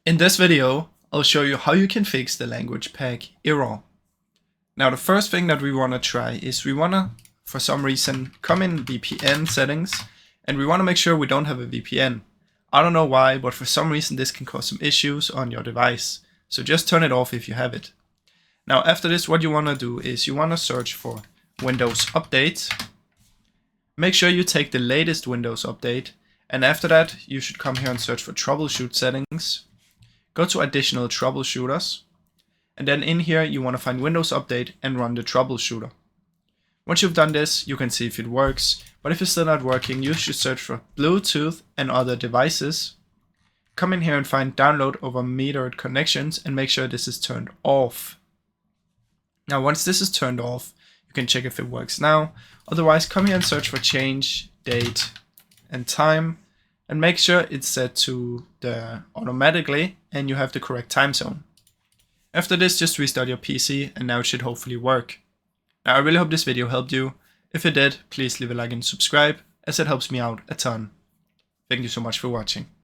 In this video, I'll show you how you can fix the language pack error. Now the first thing that we want to try is we want to, for some reason, come in VPN settings and we want to make sure we don't have a VPN. I don't know why, but for some reason this can cause some issues on your device. So just turn it off if you have it. Now after this, what you want to do is you want to search for Windows Update. Make sure you take the latest Windows Update, and after that you should come here and search for Troubleshoot Settings. Go to Additional Troubleshooters, and then in here you want to find Windows Update and run the troubleshooter. Once you've done this, you can see if it works, but if it's still not working, you should search for Bluetooth and other devices. Come in here and find Download over metered connections and make sure this is turned off. Now once this is turned off, you can check if it works now. Otherwise, come here and search for Change Date and Time, and make sure it's set to the automatically and you have the correct time zone. After this, just restart your PC and now it should hopefully work. Now I really hope this video helped you. If it did, please leave a like and subscribe, as it helps me out a ton. Thank you so much for watching.